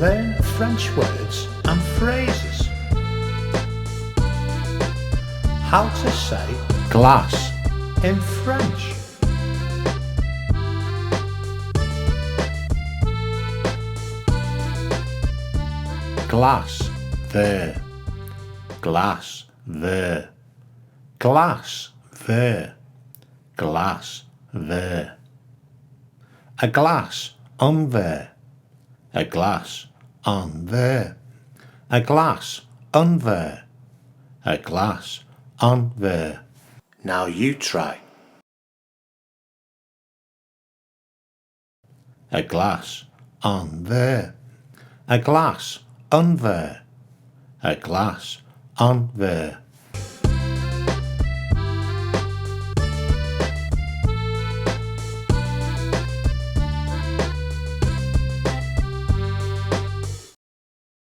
Learn French words and phrases. How to say glass in French. Glass, verre. Glass, verre. Glass, verre. Glass, verre. A glass, un verre. A glass, un verre. A glass, un verre. A glass, un verre. Now you try. A glass, un verre. A glass, un verre. A glass, un verre.